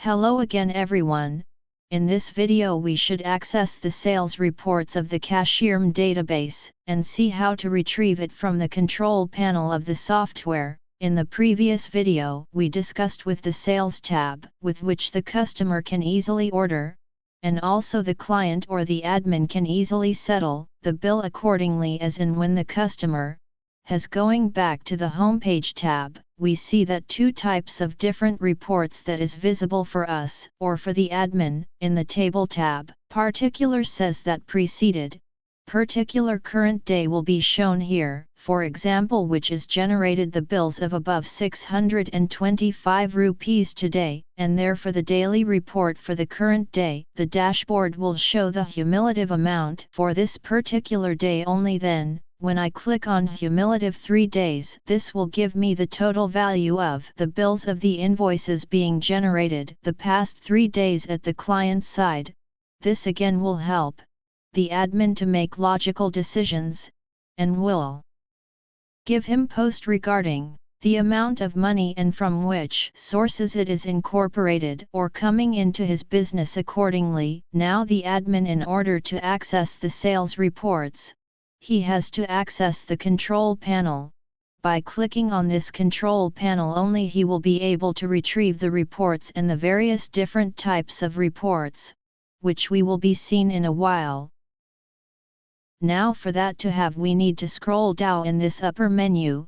Hello again everyone. In this video we should access the sales reports of the CashierMe database, and see how to retrieve it from the control panel of the software. In the previous video we discussed with the sales tab, with which the customer can easily order, and also the client or the admin can easily settle the bill accordingly as in when the customer has. Going back to the homepage tab, we see that two types of different reports that is visible for us or for the admin. In the table tab, particular says that preceded particular current day will be shown here, for example, which is generated the bills of above 625 rupees today, and there for the daily report for the current day, the dashboard will show the cumulative amount for this particular day only. Then, when I click on cumulative 3 days, this will give me the total value of the bills of the invoices being generated the past 3 days at the client side. This again will help the admin to make logical decisions, and will give him post regarding the amount of money and from which sources it is incorporated or coming into his business accordingly. Now the admin, in order to access the sales reports, he has to access the control panel. By clicking on this control panel only he will be able to retrieve the reports and the various different types of reports, which we will be seen in a while. Now for that to have, we need to scroll down in this upper menu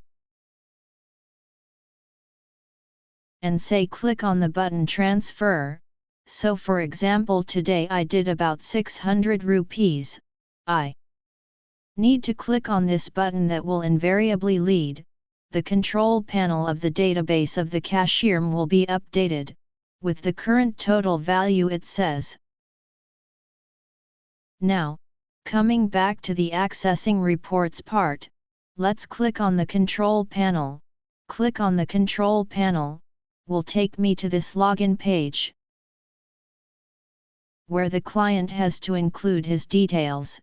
and say click on the button transfer. So for example, today I did about 600 rupees. I need to click on this button that will invariably lead the control panel of the database of the CashierMe will be updated with the current total value it says. Now, coming back to the accessing reports part, let's click on the control panel. Click on the control panel will take me to this login page, where the client has to include his details.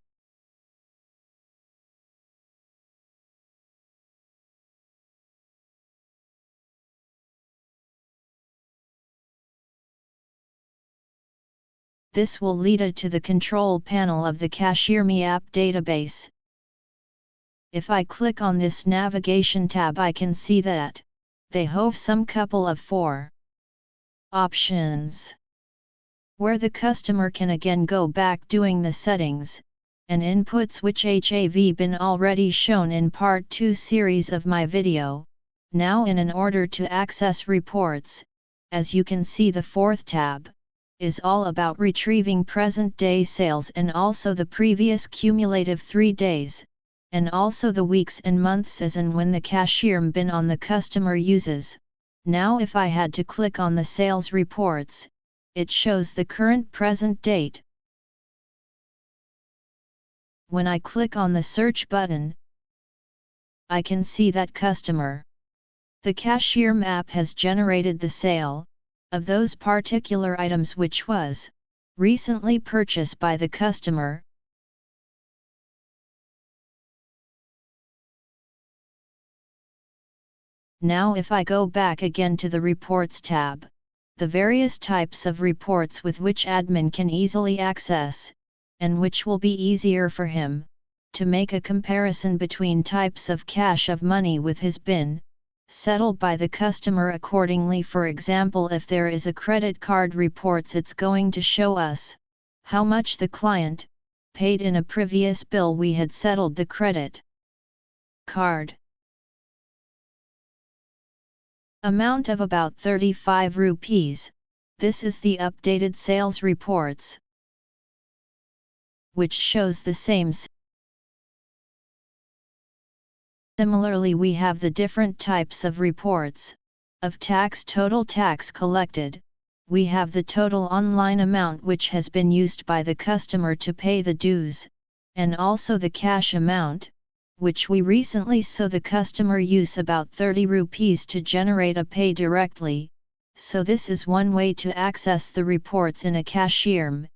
This will lead it to the control panel of the CashierMe app database. If I click on this navigation tab, I can see that they have some couple of 4 options, where the customer can again go back doing the settings and inputs which have been already shown in part 2 series of my video. Now in order to access reports, as you can see, the 4th tab is all about retrieving present day sales and also the previous cumulative 3 days, and also the weeks and months as and when the CashierMe bin on the customer uses. Now if I had to click on the sales reports, it shows the current present date. When I click on the search button, I can see that customer. The CashierMe app has generated the sale of those particular items which was recently purchased by the customer. Now if I go back again to the reports tab, the various types of reports with which admin can easily access, and which will be easier for him to make a comparison between types of cash of money with his bin settled by the customer accordingly. For example, if there is a credit card reports, it's going to show us how much the client paid in a previous bill we had settled the credit card amount of about 35 rupees. This is the updated sales reports, which shows the same. Similarly, we have the different types of reports of tax, total tax collected. We have the total online amount which has been used by the customer to pay the dues, and also the cash amount, which we recently saw the customer use about 30 rupees to generate a pay directly. So this is one way to access the reports in a CashierMe,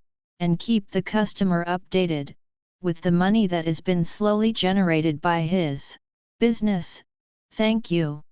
and keep the customer updated with the money that has been slowly generated by his business. Thank you.